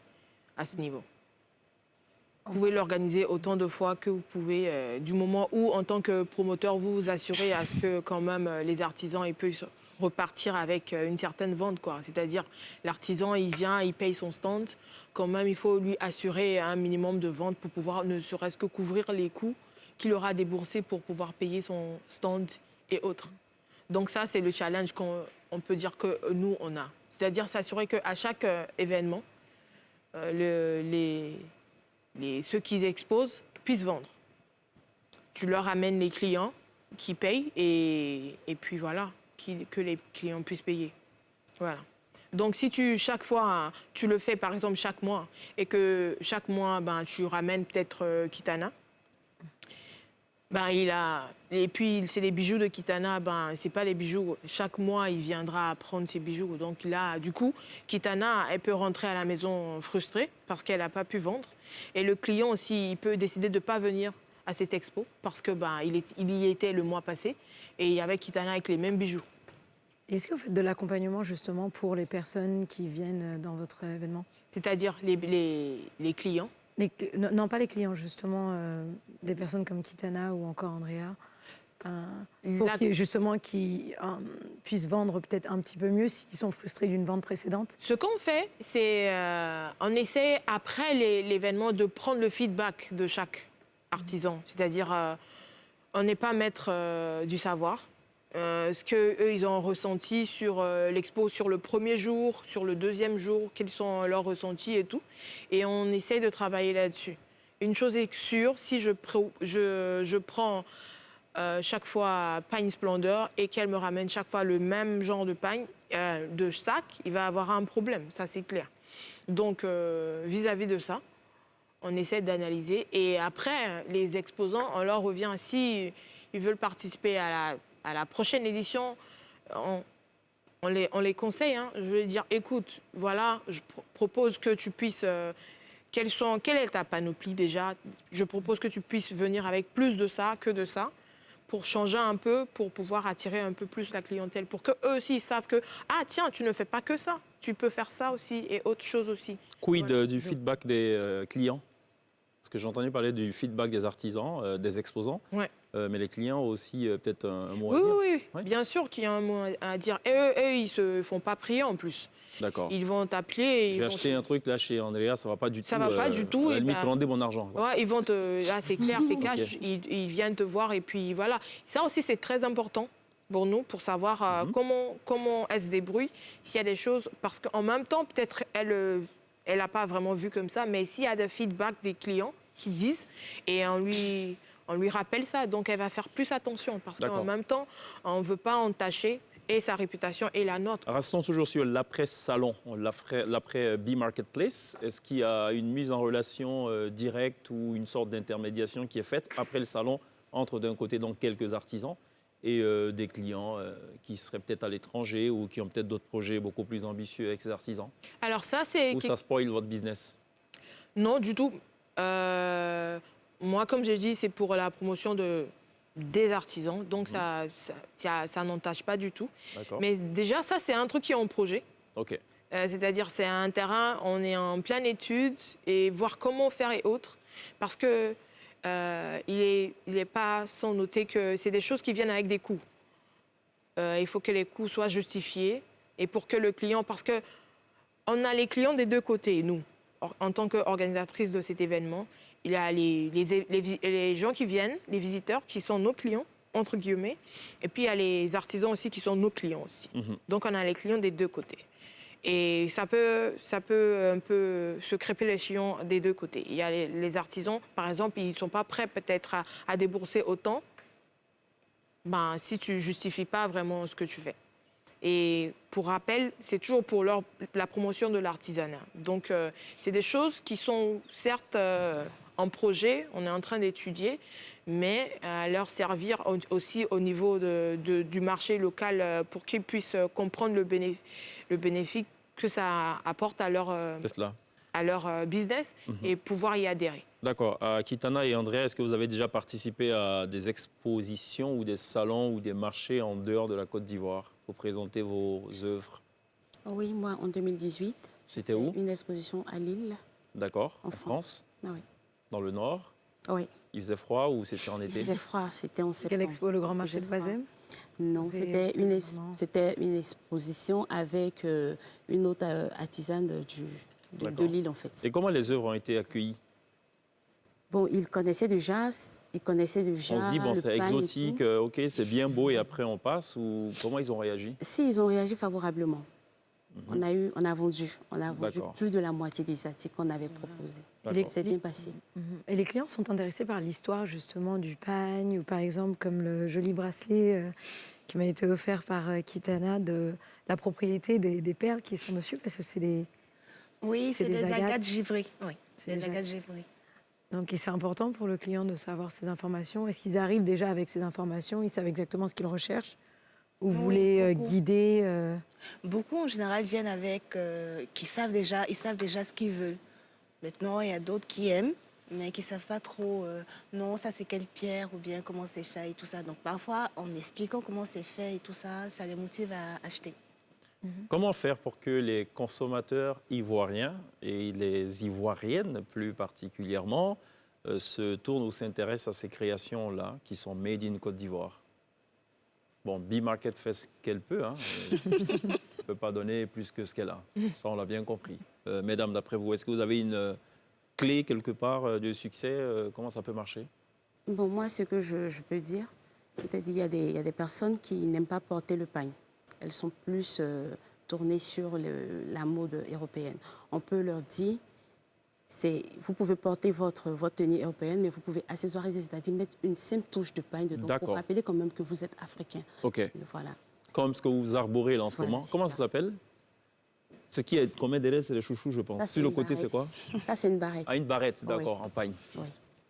à ce niveau. Vous pouvez l'organiser autant de fois que vous pouvez, du moment où, en tant que promoteur, vous vous assurez à ce que, quand même, les artisans ils puissent repartir avec une certaine vente, quoi. C'est-à-dire, l'artisan, il vient, il paye son stand. Quand même, il faut lui assurer un minimum de vente pour pouvoir, ne serait-ce que couvrir les coûts qu'il aura déboursés pour pouvoir payer son stand et autres. Donc ça, c'est le challenge qu'on peut dire que nous, on a. C'est-à-dire s'assurer qu'à chaque événement, ceux qui exposent puissent vendre. Tu leur amènes les clients qui payent et puis voilà, que les clients puissent payer. Voilà. Donc si chaque fois, tu le fais par exemple chaque mois et que chaque mois, tu ramènes peut-être Kitana, et puis, c'est les bijoux de Kitana, c'est pas les bijoux. Chaque mois, il viendra prendre ses bijoux. Donc là, du coup, Kitana, elle peut rentrer à la maison frustrée parce qu'elle n'a pas pu vendre. Et le client aussi, il peut décider de ne pas venir à cette expo parce que il y était le mois passé et il y avait Kitana avec les mêmes bijoux. Est-ce que vous faites de l'accompagnement justement pour les personnes qui viennent dans votre événement? C'est-à-dire les clients? Non, pas les clients, justement, des personnes comme Kitana ou encore Andrea, pour qu'ils puissent vendre peut-être un petit peu mieux s'ils sont frustrés d'une vente précédente. Ce qu'on fait, c'est on essaie, après l'événement, de prendre le feedback de chaque artisan. C'est-à-dire, on n'est pas maître du savoir. Ce qu'eux, ils ont ressenti sur l'expo, sur le premier jour, sur le deuxième jour, quels sont leurs ressentis et tout. Et on essaye de travailler là-dessus. Une chose est sûre, si je prends chaque fois Pagne Splendeur et qu'elle me ramène chaque fois le même genre de pagne, de sac, il va avoir un problème, ça c'est clair. Donc, vis-à-vis de ça, on essaie d'analyser. Et après, les exposants, on leur revient, si ils veulent participer à la prochaine édition, on les conseille. Hein. Je veux dire, écoute, voilà, je propose que tu puisses... quelle est ta panoplie déjà? Je propose que tu puisses venir avec plus de ça que de ça, pour changer un peu, pour pouvoir attirer un peu plus la clientèle, pour qu'eux aussi ils savent que, ah tiens, tu ne fais pas que ça, tu peux faire ça aussi et autre chose aussi. Quid du feedback des clients? Parce que j'ai entendu parler du feedback des artisans, des exposants. Ouais. Mais les clients ont aussi peut-être un mot à dire. Oui, bien sûr qu'il y a un mot à dire. Et eux, ils se font pas prier en plus. D'accord. Ils vont t'appeler. Je vais acheter un truc là chez Andrea, ça va pas du tout. Ça va pas du tout. À la limite, rendez mon argent. Quoi. Ouais, ils vont là, c'est clair, c'est cash. Okay. Ils viennent te voir et puis voilà. Ça aussi, c'est très important pour nous, pour savoir comment elle se débrouille. S'il y a des choses, parce qu'en même temps, peut-être elle n'a pas vraiment vu comme ça, mais s'il y a des feedbacks des clients qui disent, et on lui rappelle ça, donc elle va faire plus attention, parce qu'en même temps, on ne veut pas entacher et sa réputation et la nôtre. Restons toujours sur l'après-salon, l'après B-Marketplace. Est-ce qu'il y a une mise en relation directe ou une sorte d'intermédiation qui est faite après le salon entre d'un côté donc quelques artisans et des clients qui seraient peut-être à l'étranger ou qui ont peut-être d'autres projets beaucoup plus ambitieux avec ces artisans? Alors ça, c'est... Ou ça spoil votre business? Non, du tout. Moi, comme j'ai dit, c'est pour la promotion des artisans, donc ça n'entache pas du tout. Mais déjà, ça, c'est un truc qui est en projet. Ok. C'est-à-dire, c'est un terrain, on est en pleine étude et voir comment faire et autres. Parce que il est pas sans noter que c'est des choses qui viennent avec des coûts. Il faut que les coûts soient justifiés et pour que le client... Parce qu'on a les clients des deux côtés, nous, en tant qu'organisatrice de cet événement. Il y a les gens qui viennent, les visiteurs, qui sont nos clients, entre guillemets. Et puis, il y a les artisans aussi qui sont nos clients aussi. Donc, on a les clients des deux côtés. Et ça peut un peu se crêper les chiens des deux côtés. Il y a les artisans, par exemple, ils ne sont pas prêts peut-être à débourser autant si tu ne justifies pas vraiment ce que tu fais. Et pour rappel, c'est toujours pour la promotion de l'artisanat. Donc, c'est des choses qui sont certes en projet, on est en train d'étudier, mais à leur servir aussi au niveau du marché local pour qu'ils puissent comprendre le bénéfice que ça apporte à leur business et pouvoir y adhérer. D'accord. Kitana et Andrea, est-ce que vous avez déjà participé à des expositions ou des salons ou des marchés en dehors de la Côte d'Ivoire pour présenter vos œuvres? Oui, moi, en 2018. C'était où? Une exposition à Lille. D'accord. En France? Ah, oui. Dans le Nord? Oui. Il faisait froid ou c'était en été? Il faisait froid, c'était en septembre. Quelle expo, le Grand Marché de Voisem? Non, c'était une exposition avec une autre artisane de Lille, en fait. Et comment les œuvres ont été accueillies? Bon, ils connaissaient déjà. On se dit, bon, c'est exotique, ok, c'est bien beau et après on passe, ou comment ils ont réagi? Si, ils ont réagi favorablement. On a vendu plus de la moitié des articles qu'on avait proposés. C'est bien passé. Et les clients sont intéressés par l'histoire justement du pagne, ou par exemple comme le joli bracelet qui m'a été offert par Kitana, de la propriété des perles qui sont dessus, parce que c'est des... Oui, c'est des agates givrées. Oui, c'est des agates givrées. Donc c'est important pour le client de savoir ces informations. Est-ce qu'ils arrivent déjà avec ces informations? Ils savent exactement ce qu'ils recherchent? Ou vous les guidez Beaucoup, en général, viennent avec... ils savent déjà ce qu'ils veulent. Maintenant, il y a d'autres qui aiment, mais qui ne savent pas trop... non, ça, c'est quelle pierre, ou bien comment c'est fait, et tout ça. Donc, parfois, en expliquant comment c'est fait et tout ça, ça les motive à acheter. Comment faire pour que les consommateurs ivoiriens, et les ivoiriennes plus particulièrement, se tournent ou s'intéressent à ces créations-là, qui sont made in Côte d'Ivoire? Bon, B-Market fait ce qu'elle peut, hein. Elle ne peut pas donner plus que ce qu'elle a. Ça, on l'a bien compris. Mesdames, d'après vous, est-ce que vous avez une clé quelque part de succès? Comment ça peut marcher? Bon, moi, ce que je peux dire, c'est-à-dire il y a des personnes qui n'aiment pas porter le pagne. Elles sont plus tournées sur la mode européenne. On peut leur dire, vous pouvez porter votre tenue européenne, mais vous pouvez accessoiriser, c'est-à-dire mettre une simple touche de pagne dedans pour rappeler quand même que vous êtes africain. OK. Voilà. Comme ce que vous arborez là en ce moment. Comment ça s'appelle? Ce qui est combien derrière, c'est les chouchous, je pense. Sur le côté, c'est quoi? Ça, c'est une barrette. Ah, une barrette, d'accord, en pagne. Oui.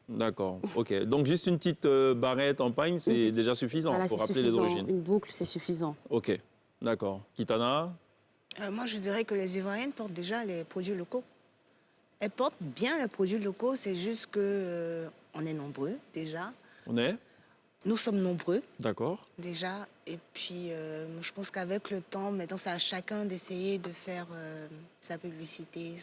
D'accord, OK. Donc, juste une petite barrette en pagne, c'est déjà suffisant pour rappeler les origines. Une boucle, c'est suffisant. OK, d'accord. Kitana? Moi, je dirais que les Ivoiriennes portent déjà les produits locaux. Elles portent bien les produits locaux, c'est juste qu'on est nombreux, déjà. Nous sommes nombreux. D'accord. Déjà. Et puis, je pense qu'avec le temps, maintenant, c'est à chacun d'essayer de faire sa publicité,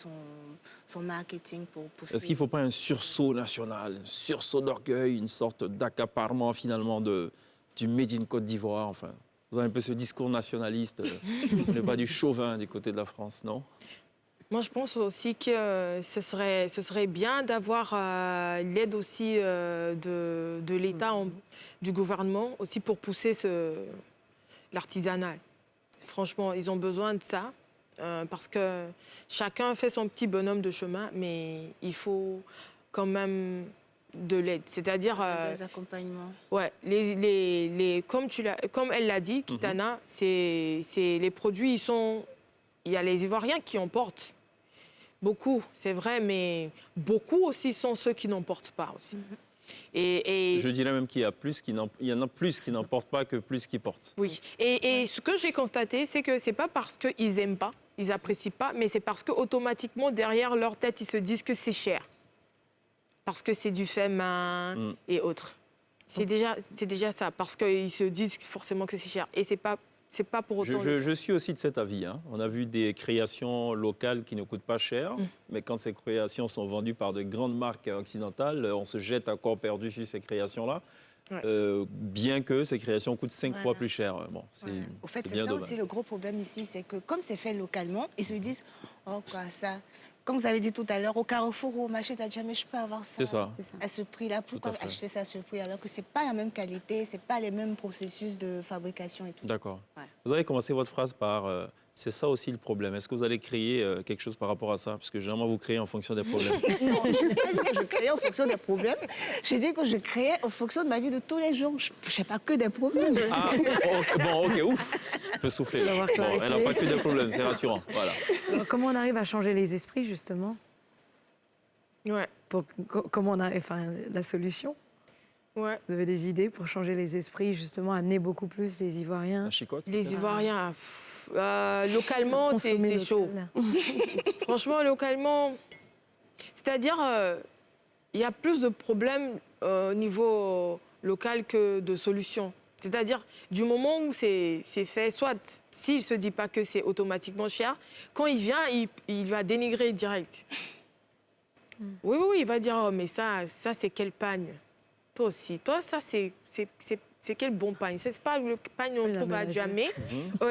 son marketing pour pousser. Est-ce qu'il ne faut pas un sursaut national, un sursaut d'orgueil, une sorte d'accaparement, finalement, du Made in Côte d'Ivoire? Enfin, vous avez un peu ce discours nationaliste, mais pas du chauvin du côté de la France, non? Moi, je pense aussi que ce serait bien d'avoir l'aide aussi de l'État, du gouvernement, aussi pour pousser l'artisanal. Franchement, ils ont besoin de ça, parce que chacun fait son petit bonhomme de chemin, mais il faut quand même de l'aide. C'est-à-dire... des accompagnements. Ouais, comme elle l'a dit, Kitana, c'est les produits, il y a les Ivoiriens qui en portent. Beaucoup, c'est vrai, mais beaucoup aussi sont ceux qui n'en portent pas aussi. Et je dirais même qu'il y en a plus qui n'en portent pas que plus qui portent. Oui, et ce que j'ai constaté, c'est que c'est pas parce qu'ils n'aiment pas, ils n'apprécient pas, mais c'est parce qu'automatiquement, derrière leur tête, ils se disent que c'est cher. Parce que c'est du fait main et autres. C'est déjà ça, parce qu'ils se disent forcément que c'est cher. Et c'est pas pour autant... Je suis aussi de cet avis. Hein. On a vu des créations locales qui ne coûtent pas cher, mais quand ces créations sont vendues par de grandes marques occidentales, on se jette à corps perdu sur ces créations-là, bien que ces créations coûtent 5 fois plus cher. Bon, Au fait, c'est ça aussi le gros problème ici, c'est que comme c'est fait localement, ils se disent « Oh, quoi, ça ?» Comme vous avez dit tout à l'heure, au Carrefour ou au marché, tu as dit jamais je peux avoir ça. C'est ça. À ce prix-là, pourquoi acheter ça à ce prix alors que c'est pas la même qualité, c'est pas les mêmes processus de fabrication et tout. D'accord. Vous avez commencé votre phrase par c'est ça aussi le problème. Est-ce que vous allez créer quelque chose par rapport à ça? Parce que généralement, vous créez en fonction des problèmes. Non, je n'ai pas dit que je créais en fonction des problèmes. J'ai dit que je créais en fonction de ma vie de tous les jours. Je ne sais pas que des problèmes. Ah, bon, OK, ouf. peut souffler. D'avoir Bon, clarifié. elle n'a pas que des problèmes, c'est rassurant. Voilà. Alors, comment on arrive à changer les esprits, justement? Ouais. Comment on a, enfin, la solution? Ouais. Vous avez des idées pour changer les esprits, justement, amener beaucoup plus les Ivoiriens? La chicote. Les Ivoiriens, localement, c'est Consommer chaud. local. Franchement, localement, c'est-à-dire, il y a plus de problèmes au niveau local que de solutions. C'est-à-dire, du moment où c'est fait, soit s'il ne se dit pas que c'est automatiquement cher, quand il vient, il va dénigrer direct. Oui, il va dire, oh, mais ça c'est quel pagne? Toi aussi. Toi, ça, c'est quel bon pagne? C'est pas le pagne qu'on trouve à jamais.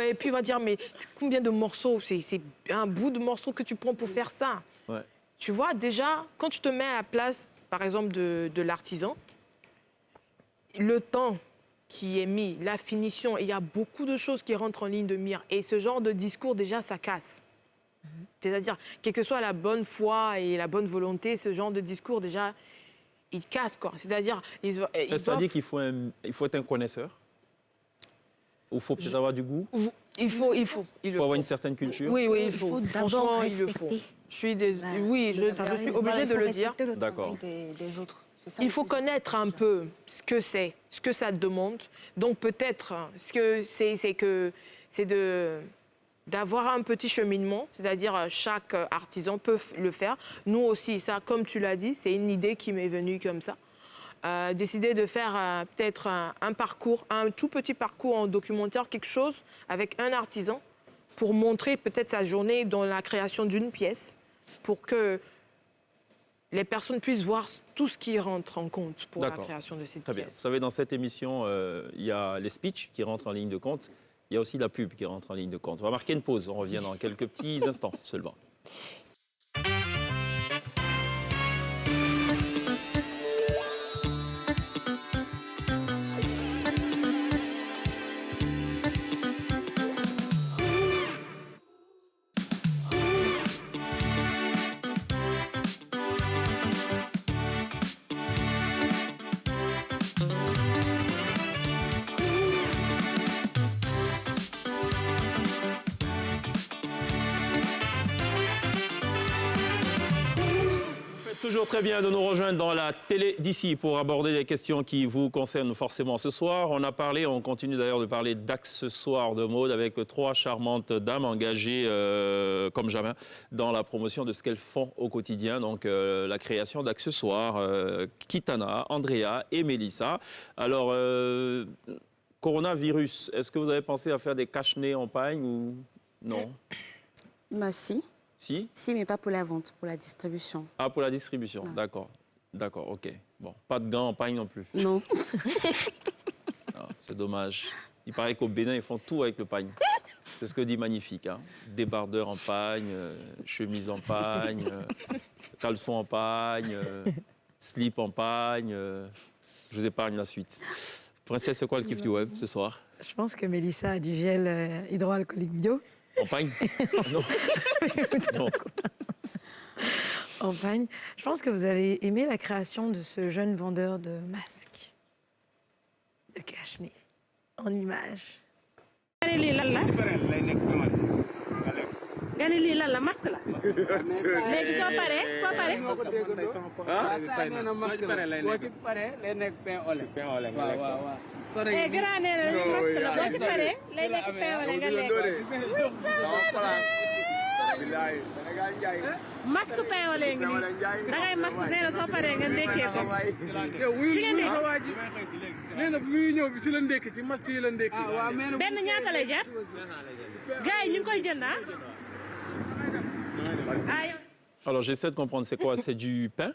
Et puis, il va dire, mais combien de morceaux? C'est un bout de morceau que tu prends pour faire ça. Ouais. Tu vois, déjà, quand tu te mets à la place, par exemple, de l'artisan, le temps qui est mis, la finition, il y a beaucoup de choses qui rentrent en ligne de mire. Et ce genre de discours, déjà, ça casse. C'est-à-dire, quelle que soit la bonne foi et la bonne volonté, ce genre de discours, déjà, il casse, quoi. C'est-à-dire... Ça dit qu'il faut être un connaisseur? Ou il faut peut-être avoir du goût? Il faut avoir une certaine culture? Oui, il Il faut. faut Franchement, d'abord il le faut. respecter. Je suis obligée de le dire. Le D'accord. travail des autres. C'est ça Il le faut plus connaître un peu ce que c'est, ce que ça demande. Donc peut-être ce que c'est d'avoir un petit cheminement, c'est-à-dire chaque artisan peut le faire. Nous aussi, ça, comme tu l'as dit, c'est une idée qui m'est venue comme ça. Décider de faire peut-être un parcours, un tout petit parcours en documentaire, quelque chose avec un artisan pour montrer peut-être sa journée dans la création d'une pièce, pour que les personnes puissent voir tout ce qui rentre en compte pour la création de cette Très bien. pièce. Vous savez, dans cette émission, il y a les speeches qui rentrent en ligne de compte. Il y a aussi la pub qui rentre en ligne de compte. On va marquer une pause. On revient dans quelques petits instants seulement. Toujours très bien de nous rejoindre dans la télé d'ici pour aborder des questions qui vous concernent forcément ce soir. On continue d'ailleurs de parler d'accessoires de mode avec 3 charmantes dames engagées comme jamais dans la promotion de ce qu'elles font au quotidien. Donc la création d'accessoires, Kitana, Andrea et Mélissa. Alors, coronavirus, est-ce que vous avez pensé à faire des cache-nez en pagne ou non? Si. Si, mais pas pour la vente, pour la distribution. Ah, pour la distribution, d'accord. D'accord, ok. Bon, pas de gants en pagne non plus. Non. Ah, c'est dommage. Il paraît qu'au Bénin, ils font tout avec le pagne. C'est ce que dit Magnifique. Hein. Débardeur en pagne, chemise en pagne, caleçon en pagne, slip en pagne. Je vous épargne la suite. Princesse, c'est quoi le kiff du web ce soir? Je pense que Mélissa a du gel hydroalcoolique bio. En pagne? Non. Non. En pagne. Je pense que vous allez aimer la création de ce jeune vendeur de masques, de cache-nez, en images. Gani lii lan la masque la léegi soo paree grand nee na masque la soo ci paree lay nekk pain au lait nga lekk masque pain au lait ngi nii dangay masque nee na soo paree nga ndekkee ko fi nga ndékki nee na bu muy ñëw bi ci la ndékki ci masque yi la ndékki benn ñaata lay jar gars yi ñu ngi koy jënd Alors, j'essaie de comprendre, c'est quoi? C'est du pain?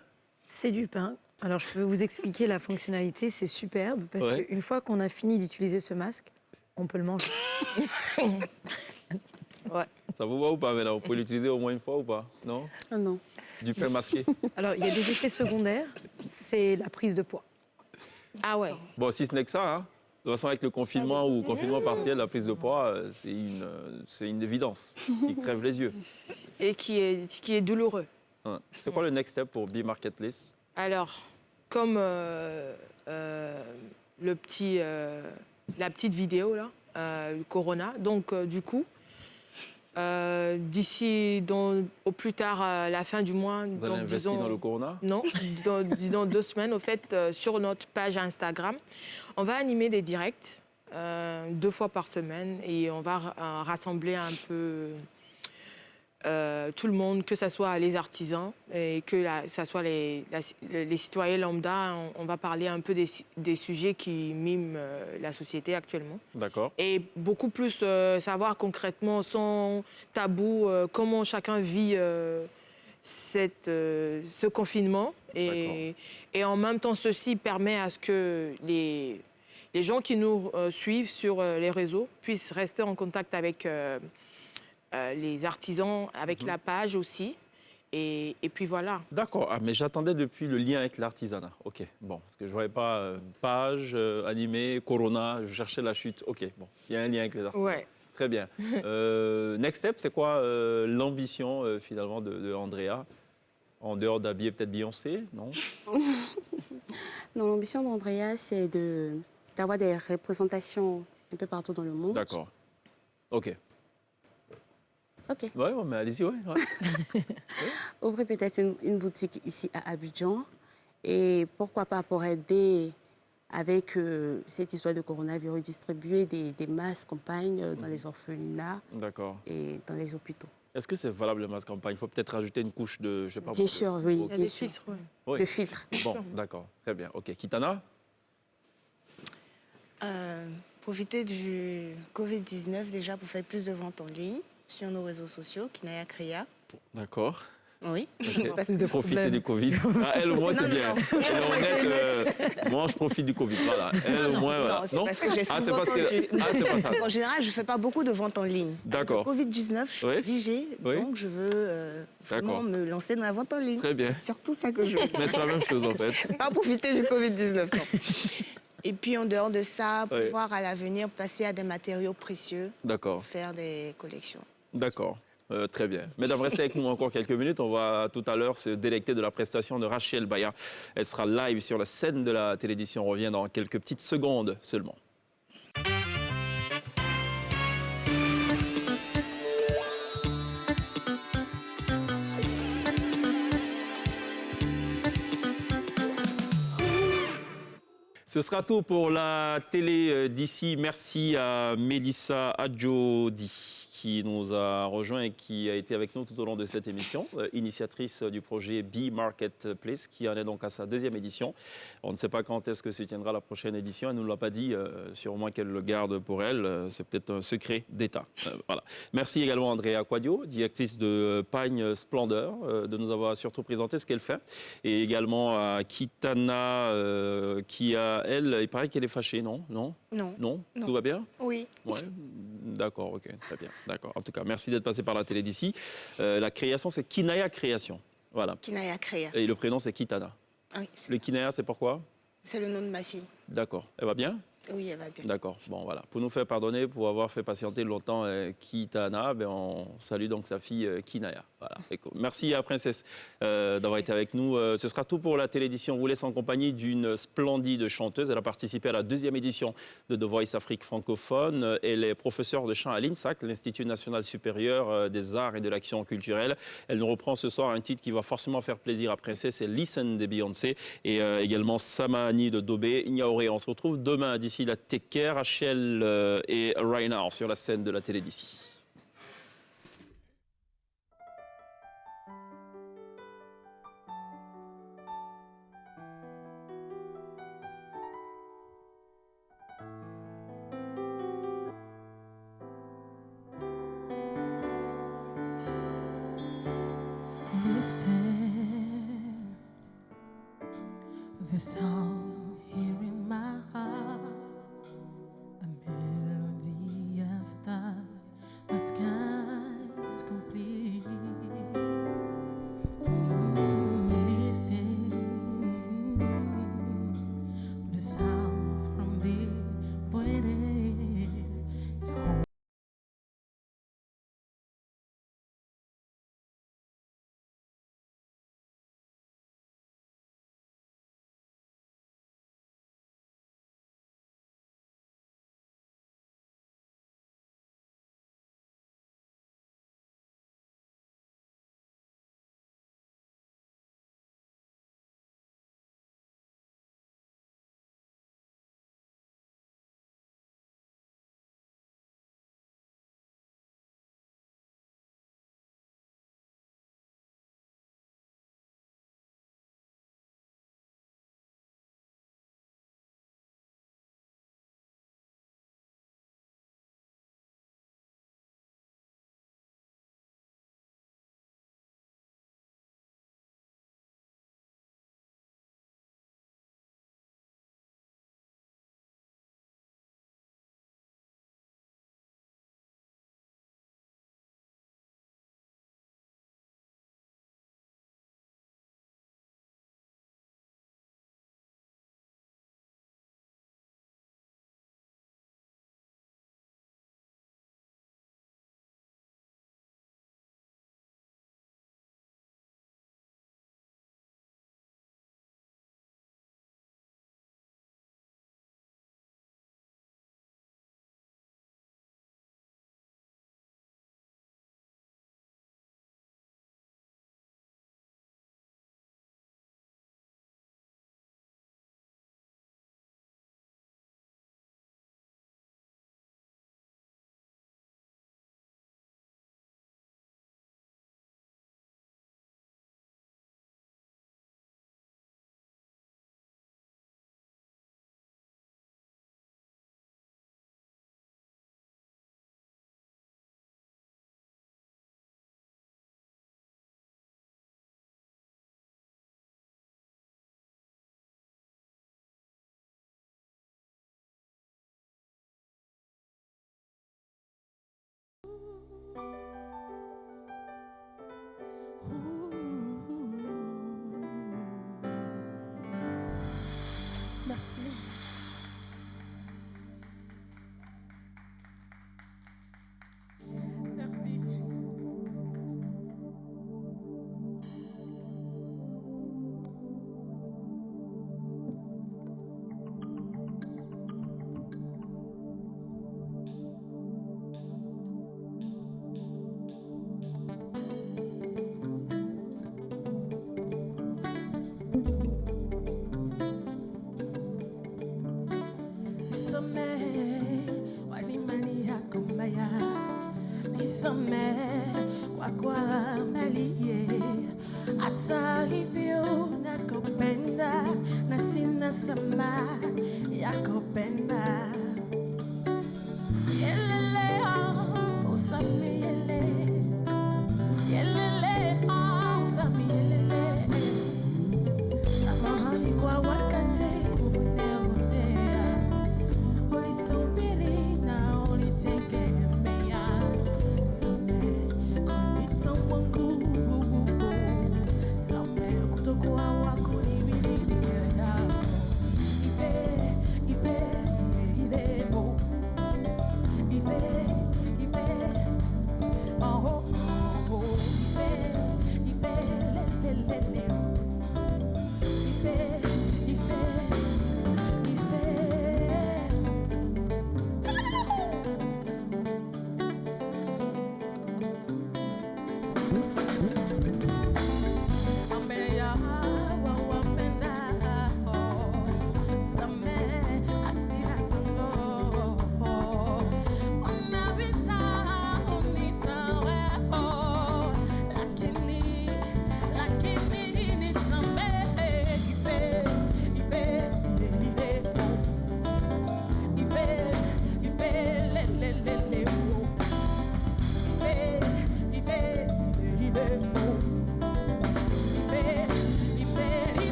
C'est du pain. Alors, je peux vous expliquer la fonctionnalité, c'est superbe, parce qu'une fois qu'on a fini d'utiliser ce masque, on peut le manger. Ouais. Ça vous va ou pas, maintenant? Vous pouvez l'utiliser au moins une fois ou pas? Non? Non. Du pain masqué? Alors, il y a des effets secondaires, c'est la prise de poids. Ah ouais. Bon, si ce n'est que ça, hein. De toute façon, avec le confinement ou confinement partiel, la prise de poids, c'est une évidence. Il crève les yeux. Et qui est douloureux. Hein. C'est quoi le next step pour B-Marketplace? Alors, comme la petite vidéo là, le corona. Donc, du coup, d'ici, au plus tard, la fin du mois... Vous allez investir dans le corona? Non, disons 2 semaines, au fait, sur notre page Instagram, on va animer des directs 2 fois par semaine et on va rassembler un peu tout le monde, que ce soit les artisans et que ce soit les citoyens lambda. On va parler un peu des sujets qui miment la société actuellement. D'accord. Et beaucoup plus savoir concrètement, sans tabou, comment chacun vit ce confinement. Et en même temps, ceci permet à ce que les gens qui nous suivent sur les réseaux puissent rester en contact avec les artisans, avec la page aussi. Et puis voilà. D'accord, mais j'attendais depuis le lien avec l'artisanat. Ok, bon, parce que je ne voyais pas page, animé, corona, je cherchais la chute. Ok, bon, il y a un lien avec les artisans. Ouais. Très bien. Next step, c'est quoi l'ambition finalement de Andrea? En dehors d'habiller peut-être Beyoncé, non? Non, l'ambition d'Andrea, c'est d'avoir des représentations un peu partout dans le monde. D'accord. Ok. Ok. Ouais, mais allez-y, ouais. Ouvrir peut-être une boutique ici à Abidjan. Et pourquoi pas pour aider avec cette histoire de coronavirus, distribuer des masques campagnes dans les orphelinats et dans les hôpitaux. Est-ce que c'est valable le masque campagne? Il faut peut-être rajouter une couche de, je sais pas. Bien sûr, oui. Il y a des filtres, oui. De filtres. Bon, d'accord, très bien. Ok, Kitana? Profiter du Covid-19 déjà pour faire plus de ventes en ligne sur nos réseaux sociaux, Kinaya Créa. D'accord. Oui. Okay. Parce de profiter du Covid. Ah, elle, au moins, c'est bien. Elle est honnête. Moi, je profite du Covid. Voilà. Elle, au moins, voilà. Non, c'est parce que j'ai souvent entendu. c'est pas ça. En général, je ne fais pas beaucoup de ventes en ligne. D'accord. Avec le Covid-19, je suis obligée, donc je veux vraiment me lancer dans la vente en ligne. Très bien. C'est surtout ça que je veux. Mais c'est la même chose, en fait. Pas profiter du Covid-19, non. Et puis, en dehors de ça, pouvoir à l'avenir passer à des matériaux précieux. D'accord. Faire des collections. D'accord. Très bien. Mesdames, restez avec nous encore quelques minutes. On va tout à l'heure se délecter de la prestation de Rachel Baya. Elle sera live sur la scène de la télévision. On revient dans quelques petites secondes seulement. Ce sera tout pour la télé d'ici. Merci à Mélissa Adjodi qui nous a rejoint et qui a été avec nous tout au long de cette émission, initiatrice du projet Be Marketplace, qui en est donc à sa 2e édition. On ne sait pas quand est-ce que se tiendra la prochaine édition, elle ne nous l'a pas dit, sûrement qu'elle le garde pour elle, c'est peut-être un secret d'État. Voilà. Merci également à Andrea Quadio, directrice de Pagne Splendeur, de nous avoir surtout présenté ce qu'elle fait, et également à Kitana, qui a, elle, il paraît qu'elle est fâchée, non? Non. Tout va bien? Oui. Ouais. D'accord, ok, très bien. D'accord. En tout cas, merci d'être passé par la télé d'ici. La création, c'est Kinaya Création. Voilà. Kinaya Créa. Et le prénom, c'est Kitana. Oui. Le Kinaya, c'est pourquoi? C'est le nom de ma fille. D'accord. Elle va bien? Oui, elle va bien. D'accord. Bon, voilà. Pour nous faire pardonner, pour avoir fait patienter longtemps Kitana, on salue donc sa fille Kinaya. Voilà. Cool. Merci à Princesse d'avoir été avec nous. Ce sera tout pour la téléédition. On vous laisse en compagnie d'une splendide chanteuse. Elle a participé à la 2e édition de The Voice Afrique francophone. Elle est professeure de chant à l'INSAC, l'Institut national supérieur des arts et de l'action culturelle. Elle nous reprend ce soir un titre qui va forcément faire plaisir à Princesse, c'est Listen de Beyoncé et également Samani de Dobé. Ignoré. On se retrouve demain à d'ici la Take Care, Rachel et Rainer sur la scène de la télé d'ici. The sound here in my heart, a melody, a star that comes complete. Listening the sounds from the poetic.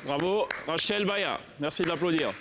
Bravo, Rachel Baya. Merci de l'applaudir.